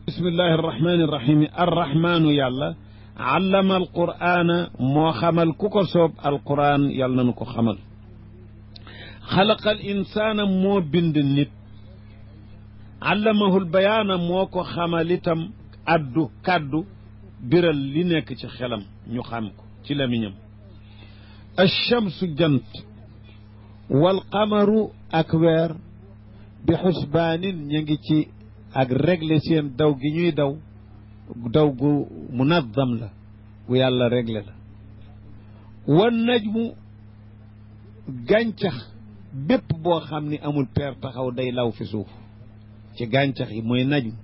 bismillahi arrahmani irrahimi arrahmanu yàlla allama alqur'ana moo xamal ku ko soob alqur'an yàlla nanu ko xamal xalaqal insaana moo bind nit allamahul bayaana moo ko xamal itam addu kàddu biral li nekk ci xelam ñu xam ko ci lamiñam alchamsu jant wal qamaru ak weer bi xusbaanin ñu ngi ci ak régler seen daw gi ñuy daw gu munazzam la gu yàlla régler la wan najmu gàncax bépp boo xam ni amul peer taxaw day law fi suuf ci gàncax yi mooy najmu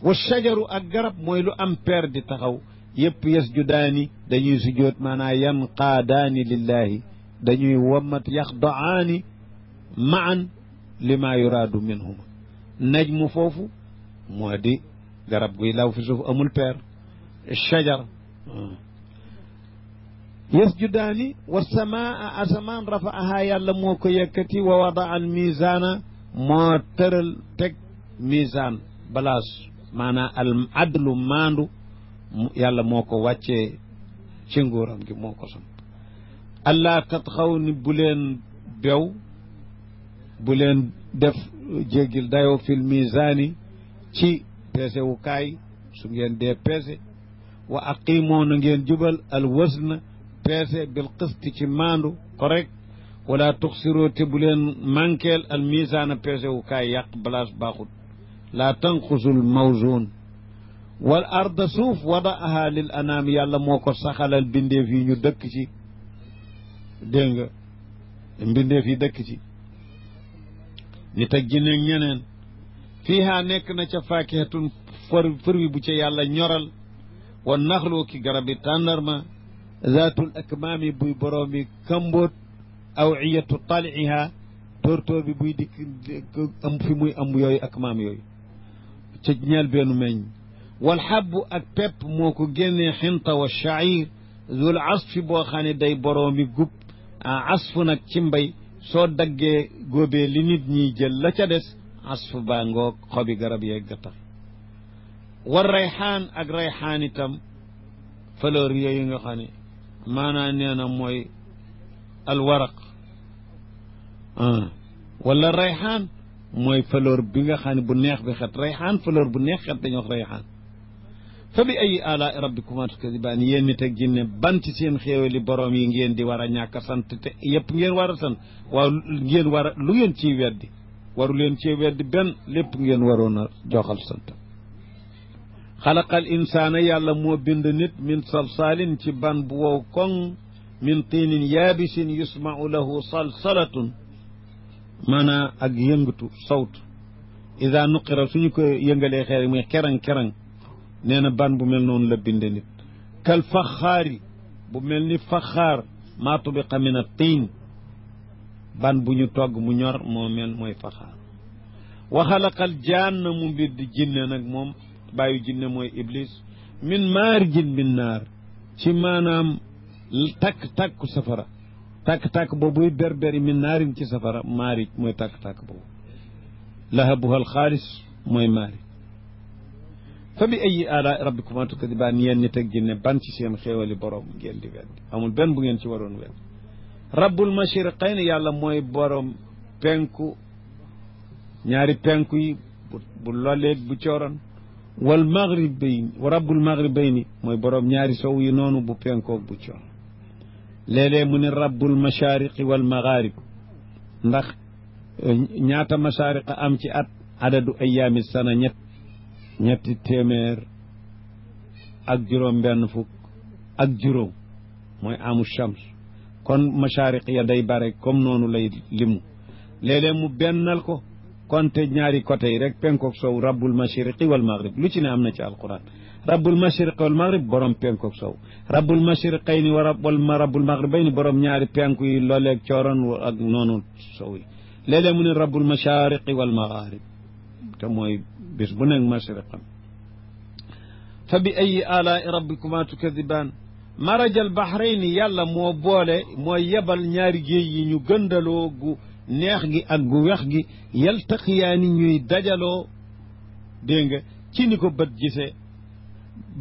wa shajaru ak garab mooy lu am peer di taxaw yëpp yasjudaani dañuy sujjóot maanaa yanqaadaani lillahi dañuy wammat yaxdaani maan lima yuraadu minhuma najmu foofu moo di garab guy law fi suuf amul peer shajar yasjudaani wa samaa asamaan rafaaha yàlla moo ko yëkkati wa wadaa al misaana moo tëral teg misaan balaas maanaam al adlu maandu yàlla moo ko wàccee ci nguuram gi moo ko sam allah tatxaw ni bu leen bew bu leen def jéggil dayoo fil misaani ci peese wu kaay su ngeen dee peese wa aqimoo na ngeen jubal al wasna peese bil qisti ci maandu correct wala tuxsiroo te bu leen manqueel al misaana peese wu kaay yàq balaas baaxut laa tanqusul mawzun wal arda suuf wadaaha lil anaam yàlla moo ko saxalal mbindeef yi ñu dëkk ci dégg nga mbindeef yi dëkk ci nit ak jinne ak ñeneen fiiha nekk na ca faakihatun fër wi bu ca yàlla ñoral wa naxlu ki garabi tàndarma zaatul akmaami buy boroomi kamboot awiyatu taliha tóortóor bi buy dikk am fi muy am yooyu akmaam yooyu ca ñeel benn meññ wal xabbu ak pepp moo ko génnee xinta wa shair zul asfi boo xam ne day boroomi gub asfu nag ci mbay soo daggee góobee li nit ñiy jël la ca des asf baa ngoog xobi garab yeeg ga tax war rayxaan ak rayxaan itam fleur yooyu nga xam ne maanaa nee na mooy alwaraq wala rayxaan mooy fleur bi nga xam ne bu neex bi xet rayxaan fleur bu neex xet dañu wax rayxaan fa bi ay ala rabbikuma tukazibaan yéen nit ak jinne ban ci seen xéewali borom yi ngeen di war a ñàkk a sant te yëpp ngeen war a sant waaw ngeen war a lu ngeen ciy weddi waru leen ciy weddi benn lépp ngeen waroon a joxal sant xalaqal insaana yàlla moo bind nit min salsaalin ci ban bu wow koŋ min tiinin yaabisin yusmau lahu salsalatun maanaa ak yëngatu sawt ida nuqira suñu ko yëngalee xeer muy kerang-kerang nee na ban bu mel noonu la binde nit kal faxaari bu mel ni faxaar maa tubiqa min a tiin ban bu ñu togg mu ñor moo mel mooy faxaar wa xalaqal jaanna mu mbir di jinne nag moom bàyyu jinne mooy iblis min maarijin min naar ci maanaam takk-takku safara takk-takk boobuy berberi min naarin ci safara maarij mooy takk-takk boobu lahabuhal xaalis mooy maarij fa bi ayi ala rabbikuma tukadibaan yéen nit ak jinne ban ci seen xéewali borom ngeen di weddi amul benn bu ngeen ci waroon weddi rabbul mashriqayni yàlla mooy borom penku ñaari penku yi bu loleeg bu cooroon wal maghribayni wa rabbul maghribayni mooy borom ñaari sow yi noonu bu penkoog bu coor léeg-léeg mu ne rabbul mashariqi wal magharib ndax ñaata mashariqa am ci at adadu ayaami sana ñetti téeméer ak juróom benn fukk ak juróom mooy amu shams kon mashariq ya day bare comme noonu lay limu léeg-léeg mu bennal ko konte ñaari côté yi rek penkook sow rabbul mashriqi wal maghrib lu ci ne am na ci alquran rabbul mashriqi wal maghrib borom penkook sow rabbul mashriqayni wa rabbul maghribayni borom ñaari penku yi looleeg cooroon ak noonu sow yi léeg-léeg mu ne rabbul mashariqi wal maghrib te mooy bis bu nekk mashriqam fa bi ayi alaa rabbikuma tukadibaan marajal bahrayni yàlla moo boole mooy yebal ñaari géej yi ñu gëndaloo gu neex gi ak gu wex gi yaltaqiyaani ñuy dajaloo dégg nga ci ni ko bët gisee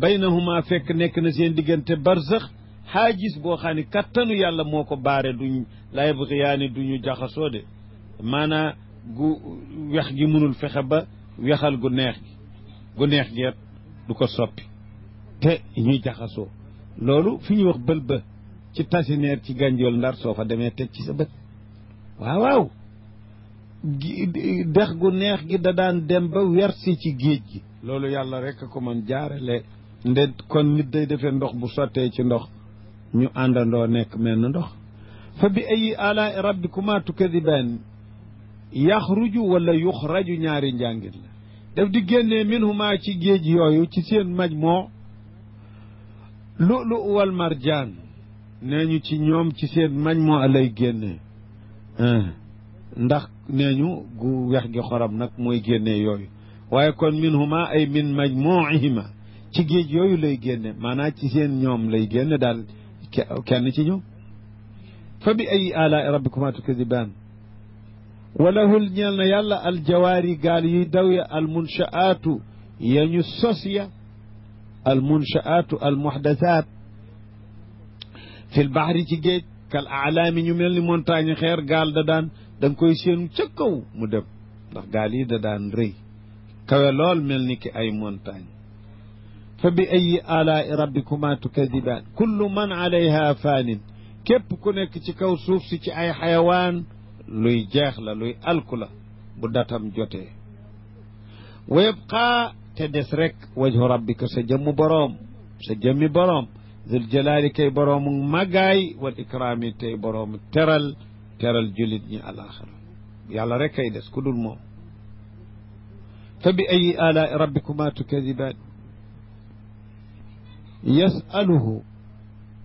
baynahuma fekk nekk na seen diggante barzax xaajis boo xam ne kattanu yàlla moo ko baare duñ la yabgiyaani duñu jaxasoo de maanaa gu wex gi mënul fexe ba wexal gu neex geet du ko soppi te ñuy jaxasoo loolu fi ñuy wax bël ba ci tasineer ci gànjool ndar soo fa demee teg ci sa bët waaw dex gu neex gi da daan dem ba wersi ci géej gi loolu yàlla rek ko mën jaarale nde kon nit day defee ndox bu sottee ci ndox ñu àndandoo nekk mel na ndox fa bi ayi ala rabbikuma tukadibaan yaxruju wala yuxraju ñaari njàngit la daf di génnee minhuma ci géej yooyu ci seen majmoo lu'lu wal marjaan nee ñu ci ñoom ci seen majmoo lay génnee ndax nee ñu gu wex gi xorom nag mooy génnee yooyu waaye kon minhuma ay min majmuihima ci géej yooyu lay génne maanaam ci seen ñoom lay génne daal kenn ci ñoom fa bi ay ala rabbikuma tukadibaan walahul ñeel na yàlla aljawaari gaal yuy daw ya almunshaatu ya ñu sos ya almunshaatu almuhdathaat fi lbahri ci géej kal aalaami ñu mel ni montagne xeer gaal da nga koy séenu ca kaw mu dem ndax gaal yi da daan rëy kawe lool mel ni ki ay montagne fa bi ayi alaai rabbikuma tukadibaan kullu man alayha faanin képp ku nekk ci kaw suuf si ci ay xayawaan luy jeex la luy alku la bu datam jotee wa yabqaa te des rek wajhu rabbika sa jëmmi boroom zul jalaali kay boroomu màggaay wal ikraami tey boroomu teral julit ñi alaxira yàlla rek kay des ku dul moom fa bi ayi alaai rabbikuma tukadibaan yasaluhu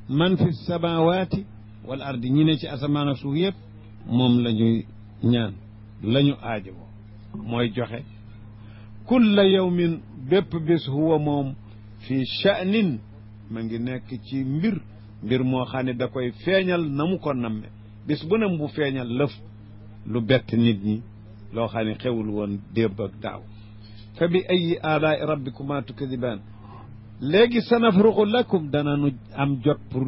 man fi samawati wal ardi ñi ne ci asamaan ak suuf yëpp moom la ñuy ñaan la ñu aajowoo mooy joxe kulla yawmin bépp bés huwa moom fi sha'nin ma ngi nekk ci mbir moo xam ne da koy feeñal na mu ko namme bés bu ne mu feeñal lëf lu bett nit ñi loo xam ne xewul woon démb ak daaw fa bi ayi alaai rabbikuma tukadibaan léegi sanafruqu lakum dana nu am jot pour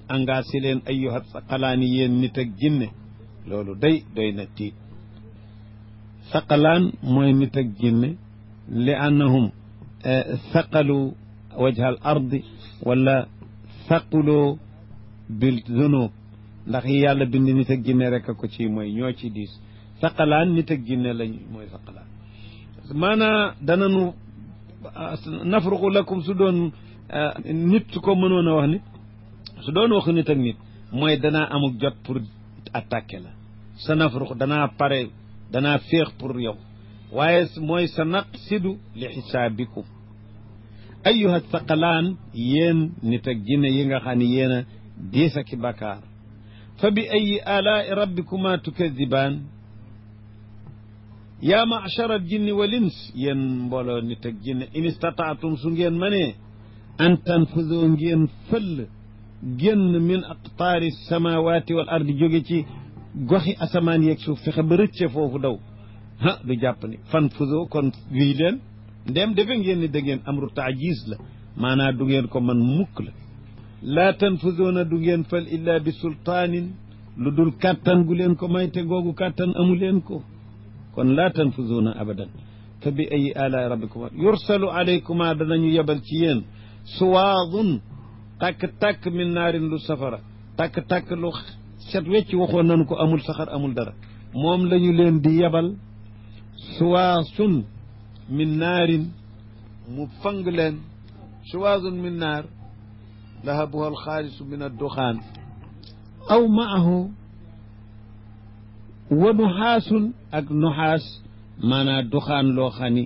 engagé leen ayyuha saqalaani yéen nit ak jinne loolu doy na tiit saqalaan mooy nit ak jinne li annahum saqalu wajha al ardi wala saquloo bil zunub ndax yàlla bind nit ak jinne rek a ko ci mooy ñoo ci diis saqalaan nit ak jinne lañ mooy saqalaan maanaa dana nu nafruqu lakum su doon nit su ko mënoon a wax nit su doon waxu nit ak nit mooy danaa amuk jot pour attaquer la sa nafruq danaa féex pour yow waaye mooy sa naqsidu li xisaabikum ayyuha thaqalaan yéen nit ak jinne yi nga xam ne yéen a diis aki bakaar fa bi ayi alaai rabbikuma tukadibaan yaa machara jinni wal ins yéen mbooloo nit ak jinne in istataatum su ngeen mënee an tanfudoo ngeen fëll génn min aqtaari samawati wal ardi jóge ci goxi asamaan yeeg suuf fexe ba rëcce foofu daw du jàpp ni fanfudoo kon wii leen ndem defe ngeen ni da ngeen amru taajis la maanaa du ngeen ko man mukk la laa tanfudoona du ngeen fal illa bi sultaanin lu dul kàttan gu leen ko may te googu kàttan amu leen ko kon laa tanfuzuuna abadan fa bi ayi ala rabbikuma yursalu alaykuma danañu yebal ci yéen suwaadun tàkk-tàkk min naarin lu safara tàkk-tàkk lu set wecc waxoon nañu ko amul saxar amul dara moom la ñu leen di yebal suwaasun min naarin mu fang leen suwaasun min naar lahabuha alxaalisu min adduxaan aw maahu wa nuxaasun ak nuxaas maanaa duxaan loo xam ni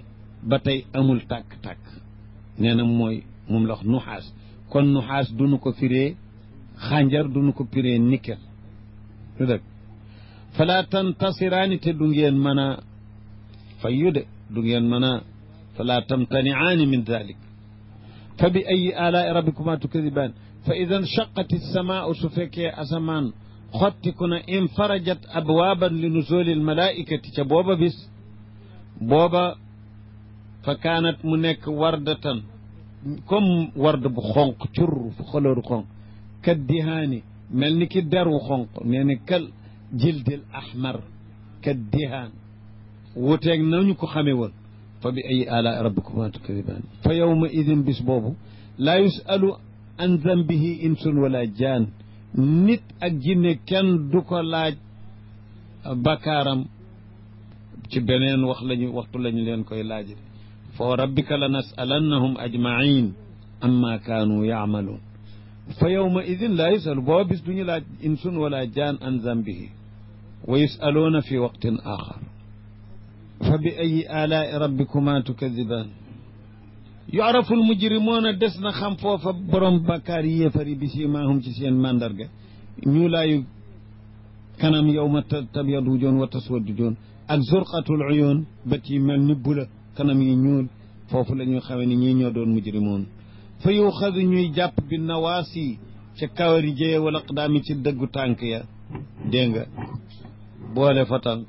ba tey amul tàkk-tàkk nee na mooy moom la wax nuxaas kon nuxaas duñu ko firee xànjar duñu ko firee nikkel lu dëgg fala tantasiraani te du ngeen mën a fayyu de du ngeen mën a fala tamtaniaani min dalik fa bi ayi alaai rabbikuma tukadibaan fa ida nshaqat alsamaau su fekkee asamaan xottiku na infarajat abwaaban li nuzuli almalaikati ca booba bis booba fa kaanat mu nekk wardatan comme ward bu xonq cur fu xolooru xonq kat dihaani mel ni ki deru xonq nee ni kal jildil ahmar kat dihaan wuteeg nañu ko xamee woon fa bi ay ala rabbikuma tukadibaan fa yawma idin bis boobu laa yusalu an zambihi insun wala jaan nit ak jinne kenn du ko laaj bakkaaram ci beneen waxtu lañu leen koy laaj fa rabbika la nasalannahum ajmain amma kaanu yaamaluun fa yawma idin laa yusalu booba bis duñu laaj insun wala jaan an zambihi wa yusaluuna fi waqtin axar fa bi ayi alaai rabbikuma tukadibaan yucrafu almujrimuuna des na xam foofa borom bakkaar yi yéefari bi siimaahum ci seen mandarga ñu laayu kanam yawma tabyadu wujuhun wa taswaddu wujuhun ak zurqatul uyun bët yi mel ni bula kanam yi ñuul foofu la ñuy xamee ni ñii ñoo doon mujrimoon fa yuxadu ñuy jàpp bi nawaasi ca kawari jëye wala aqdaami ci dëggu tànk ya dégg nga boole fa tànk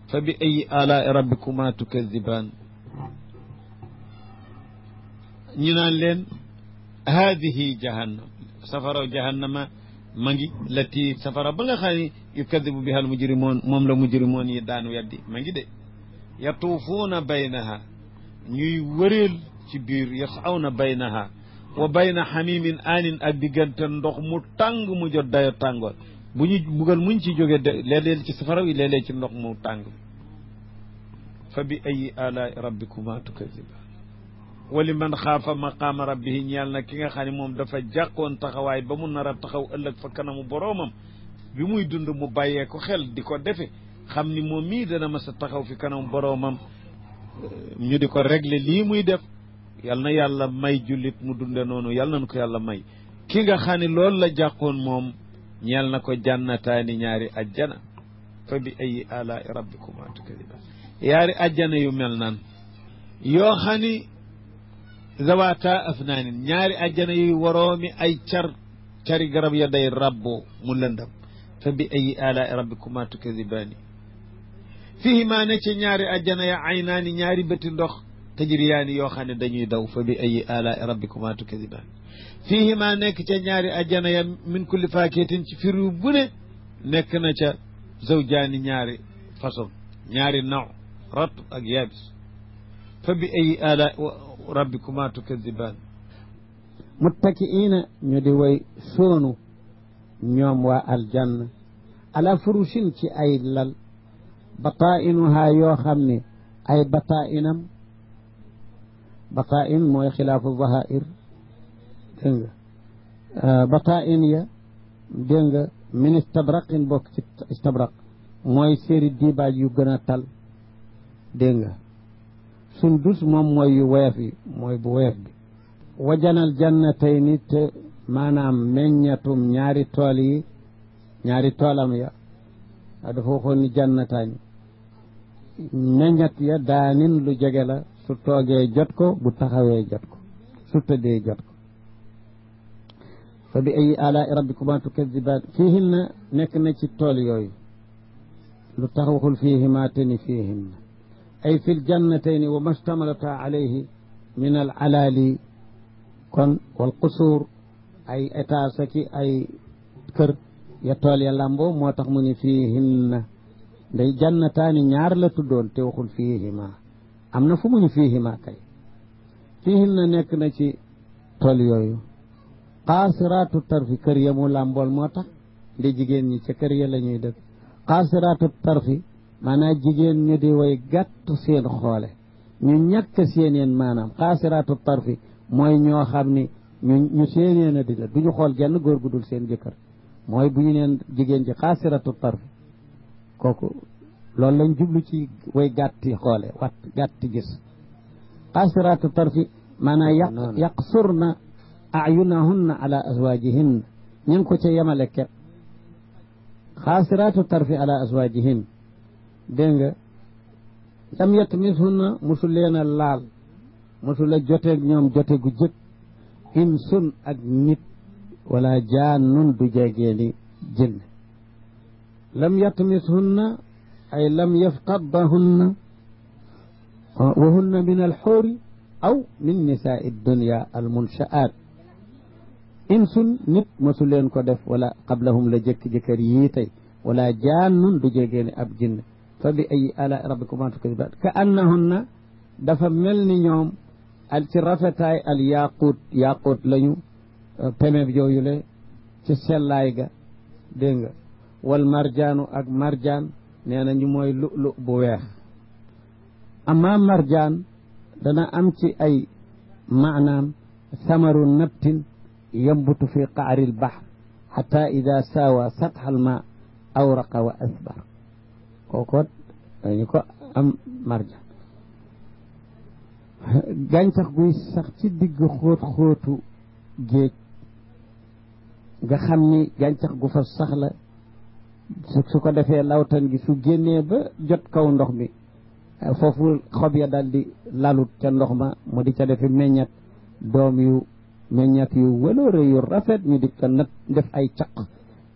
fa bi ayi alaai rabbikuma tukadibaan ñu naan leen haadihi jahannam safara jahannama ma ngi lati safara ba nga xam ne yukadibu biha al mujrimoon moom la mujrimoon yi daan weddi ma ngi de yatuufuuna baynaha ñuy wëreel ci biir yasawna baynaha wa bayna xamimin aanin ak diggante ndox mu tàng mu jot dayo tàngoor bu ñu bugal muñ ci jóge léeg-léeg ci safara wi léeg-léeg ci ndox mu tàng fa bi ayi alaai rabbikuma tukadiba wali man xaafa maqaama rabbihi ñeel na ki nga xam ne moom dafa jàqoon taxawaay ba mu nar a taxaw ëllëg fa kanamu boroomam bi muy dund mu bàyyee ko xel di ko defe xam ni moom mii dana mas a taxaw fi kanamu boroomam ñu di ko régler lii muy def yal na yàlla may jullit mu dunde noonu yal nañu ko yàlla may ki nga xam ne loolu la jàqoon moom ñeel na ko jannataani ñaari ajjana fa bi ayi alaai rabbikuma tukadiba yaari ajjana yu mel nan yoo xam ni zawata afnaanin ñaari ajjana yuy waroomi ay cari garab ya day rabbo mu lëndam fa bi ayi alaai rabbikuma tukadibaani fihima ne ci ñaari ajjana ya aynaani ñaari bëti ndox tajriyaani yoo xam ne dañuy daw fa bi ayi alaai rabbikuma tukadibaani fihima nekk ca ñaari ajjana ya min kulli faakiyatin ci firu bu ne nekk na ca zawjaani ñaari façon ñaari naw rat ak yabis fa bi ayi alaai rabbikuma tukadibaan muttakiina ñu di way soonu ñoom waa aljanna ala furushin ci ay lal bataa'inuhaa yoo xam ne ay bataa'inam bataa'in mooy xilaafu zahaa'ir dégg nga bataa'in ya dégg nga min istabraqin bokk ci istabraq mooy séeri diibaaj yu gën a tal dégg nga sundus moom mooy yu woyof yi mooy bu woyof bi wajanal jannatayni te maanaam meññatum ñaari tool yi ñaari toolam ya dafa waxoon ni jannataani meññat ya daanin lu jege la su toogee jot ko bu taxawee jot ko su tëddee jot ko fa bi ayi alaai rabbikuma tukadibaan fiihinna nekk na ci tool yooyu lu tax waxul fiihima te ni fiihinna ay fi ljannatayni wa mashtamalata alayhi min al alaali kon wal qusuur ay étage aki ay kër ya tool ya lamboo moo tax mu ni fiihinna nday jannataani ñaar la tuddoon te waxul fiihima am na fu mu ni fiihima kay fiihinna nekk na ci tool yooyu qaasiraatu tarfi kër ya mu lambool moo tax ndi jigéen ñi ca kër ya la ñuy dëkk qaasiraatu tarfi maanaam jigéen ñu di way gàtt seen xoole ñu ñàkk seeneen maanaam qaasiraatu tarfi mooy ñoo xam ni ñu seeneen a di la duñu xool genn góor gu dul seen jëkkër mooy bu ñu neen jigéen ji qaasiraatu tarfi kooku loolu lañ jublu ci way gàtti xoole wat gàtti gis qaasiraatu tarfi maanaam yaqsurna ayunahunna ala azwajihinna ñu ngi ko ca yemale ket qaasiraatu tarfi ala azwajihinna dégg nga lam yatmishunna musu leen a laal musu la joteeg ñoom jote gu jëkk insun ak nit wala jaannun du jegeeni jinn lam yatmishunna ay lam yafqadahunna وهن من الحور أو من نساء الدنيا المنشآت إنس نت مسلين كدف ولا قبلهم لجك جكريتي ولا جان دجيجين أب جن فبأي آلاء ربكما تكذبان كأنهن دفا ملني نيوم الترفتاي الياقوت ياقوت لنيو بمب جويلة تسلايغا دينغ والمرجان أك مرجان نينا نموي لؤلؤ بويخ أما مرجان دنا أمتي أي معنى ثمر نبت ينبت في قعر البحر حتى إذا ساوى سطح الماء أورق وأثبر كوكوت يعني كو أم مرجان gàncax guy sax ci digg xóotu géej nga xam ni gàncax gu fa sax la su ko defee lawtan gi su génnee ba jot kaw ndox mi foofu xob ya daal di lalut ca ndox ma mu di ca defi meññat doom yu meññat yu wëloore yu rafet ñu di ko nat def ay caq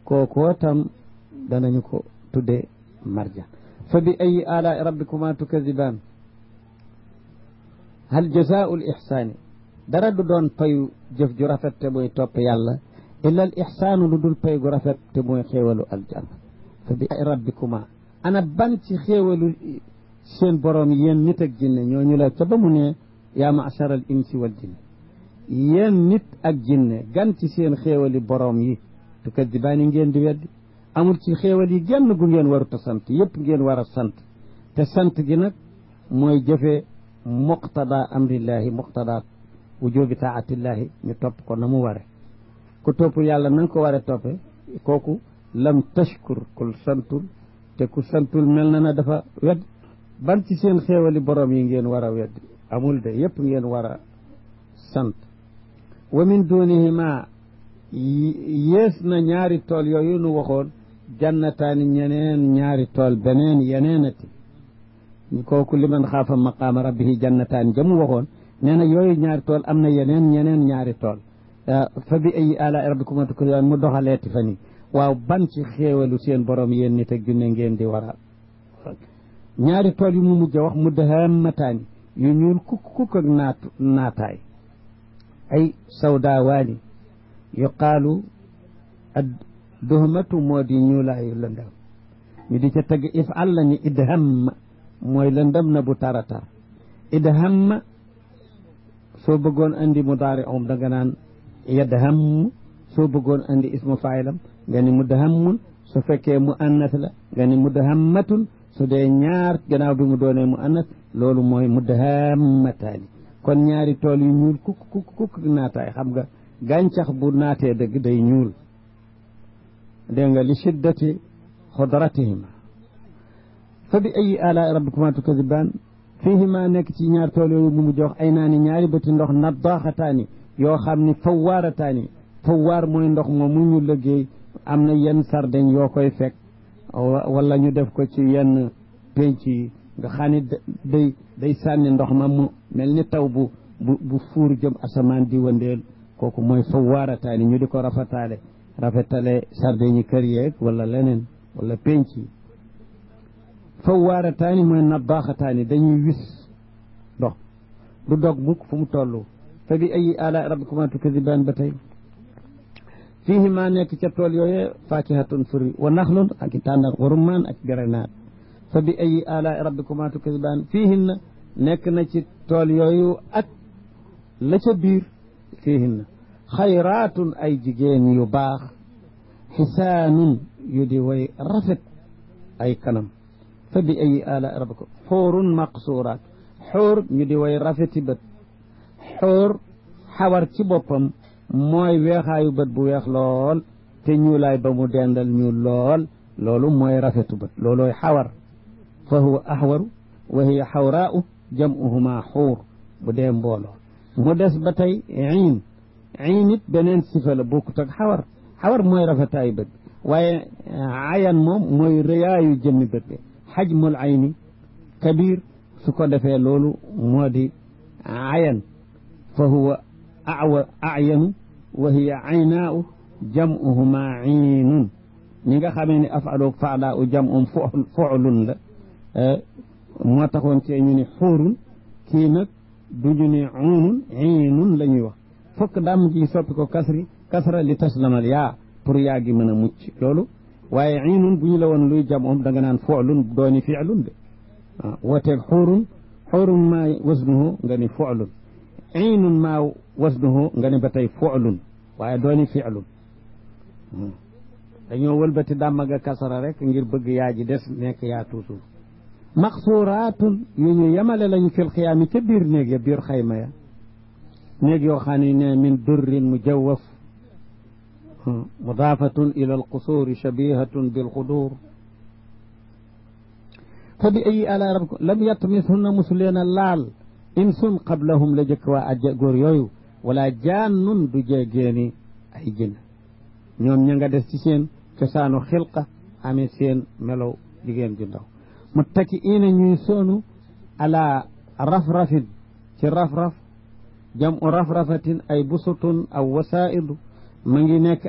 kookoo tam danañu ko tuddee marjaan fa bi ay ala rabbikuma tukazibaan hal jazaa'ul ihsaani dara du doon payu jëf ju rafet te muy topp yàlla illa al ihsaanu lu dul pay gu rafet te muy xéewalu aljanna fa bi rabbikuma ana ban ci xéewalu seen borom yéen nit ak jinne ñooñu la ca ba mu ne yaa ma'shar al insi wal jinne yéen nit ak jinne gan ci seen xéewali borom yi tukadibaani ngeen di weddi amul ci xéewal yi genn gu ngeen warut a sant yépp ngeen war a sant te sant gi nag mooy jëfee muqtada amrillahi muqtada wujubi taatillahi ñu topp ko na mu ware ku topp yàlla na nga ko ware toppe kooku lam tashkur kul santul te ku santul mel na dafa wedd ban ci seen xéewali borom yi ngeen war a weddi amul de yépp ngeen war a sant wa min dunihima yées na ñaari tool yooyu nu waxoon jannataani ñeneen ñaari tool beneen yeneenati kooku liman xaafa maqaama rabbihi jannataan jamu waxoon nee na yooyu ñaari tool am na ñeneen ñaari tool fa bi ay ala rabbikuma tukazibaan mu doxaleeti fa ni waaw ban ci xéewalu seen borom yéen nit ak junne ngeen di war a ñaari tool yu mu mujj wax mudahammataani yu ñuul kukk ak naataay ay sawdaawaani yuqaalu ad duhmatu moo di ñuulaayu lëndam ñu di ca tëgg ifal lañu idhamma mooy lëndëm na bu taratar idhamma soo bëggoon andi mudaari om da nga naan yadham soo bëggoon andi ismu faayilam nga ni mudhammun su fekkee mu annas la nga ni mudhammatun su dee ñaar gannaaw bi mu doonee mu annas loolu mooy mudhammataani kon ñaari tool yu ñuul kukk naataay xam nga gàncax bu naatee dëgg day ñuul dégg nga li shiddati xudratihima fa bi ay ala rabbikuma tukazibaan fiihima nekk ci ñaar tool yooyu mu mujj wax ay naani ñaari bëti ndox naddaaxataani yoo xam ni fawwaarataani fawwaar mooy ndox moom mu ñu liggéey am na yenn sardeñ yoo koy fekk wala ñu def ko ci yenn penc yi nga xam ni day sànni ndox ma mu mel ni taw bu fuur jëm asamaan di wëndeel kooku mooy fawwaarataani ñu di ko rafetale sardeñi kër yeeg wala leneen wala penc yi fawwaarataani mooy naddaaxataani dañuy wis ndox du dog mukk fu mu toll fa bi ay ala rabbikuma tukazibaan ba tey fiihi maa nekk ca tool yooye faakihatun furi wa naxlun ak tàndar wa rummaan ak grenade fa bi ay ala rabbikuma tukazibaan fiihinna nekk na ci tool yooyu ak la ca biir fiihinna xayraatun ay jigéen yu baax xisaanun yu di way rafet ay kanam fa bi ay ala rabbika xuurun maqsuuraat xuur ñu di way rafeti bët xuur xawar ci boppam mooy weexaayu bët bu weex lool te ñuulaay ba mu dendal ñuul lool loolu mooy rafetu bët loolooy xawar fa huwa axwaru wa hiya xawraau jam'uhuma xuur bu dee mbooloo mu des ba tey iin iin it beneen sifa la bokkut ak xawar mooy rafetaayu bët waaye ayan moom mooy rëyaayu jëmmi bët bi xajmul ayni kabir su ko defee loolu moo di ayan fa huwa ayanu wa hiya aynaau jam'uhuma aynun ñi nga xamee ni afalu faala u jam'um fu'lun la moo taxoon ci ñu ni xuurun kii nag duñu ne uunun iinun la ñuy wax fokk damm ji soppi ko kasra li taslamal yaa pour yaa gi mën a mucc loolu waaye iinun bu ñu la woon luy jamoom da nga naan fu'lun dooni fi'lun de woteeg xuurun maa wasnuhu nga ni fu'lun iinun maa wasnuhu nga ni ba tey fu'lun waaye dooni fi'lun dañoo wëlbati dàmm ga kasara rek ngir bëgg yaa ji des nekk yaa toujours maqsuuraatun yu ñu yemale lañu fil xiyaami ca biir néeg ya biir xayma ya néeg yoo xam ne min durrin mujawwaf mudaafatun ila alqusuuri shabihatun bilqudur fa bi ayi ala rabbikum lam yatmishunna musu leen a laal insun qablahum la jëkk waa ajja góor yooyu wala jaannun du jeegeeni ay jinn ñoom ña nga des ci seen cosaanu xilqa amee seen melow jigéen ju ndaw muttaki'iina ñuy soonu ala rafrafin ci rafraf jam'u rafrafatin ay busutun aw wasaa'idu ma ngi nekk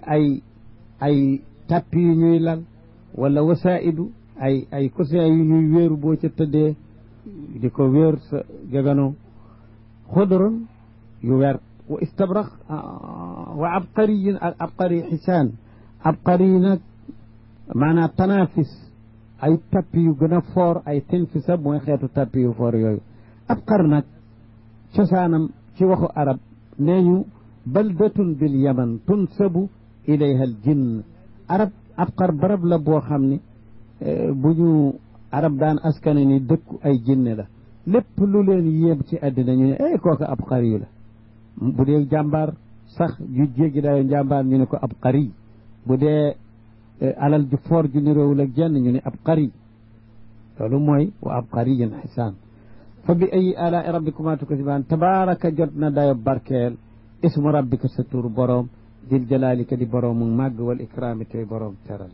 ay tappi yu ñuy lal wala wasaa'idu ay coussin yu ñuy wéeru boo ca tëddee di ko wéer sa gegano xudrun yu wert wa istabraq wa abqariyin ak abqari xisaan abqari nag maanaam tanafis ay tappi yu gën a foor ay tinfisa mooy xeetu tappi yu foor yooyu abqar nag cosaanam ci waxu arab nee ñu baldatun bil yaman tunsabu ilayha al jinn arab abqar barab la boo xam ni bu ñu arab daan askane ni dëkku ay jinne la lépp lu leen yéem ci àddina ñu ne kooku abqari yu la bu dee jàmbaar sax ju jéggi dayo jàmbaar ñu ne ko abqari bu dee alal ju foor ju niroowul ak jenn ñu ne abqari loolu mooy wa abqariyin xisaan fa bi ay alaa rabbikuma tukazibaan tabaaraka jot na dayo barkeel ismu rabbika sa tur boroom dil jalaalika di boroomu màgg wal ikraami tey boroom terale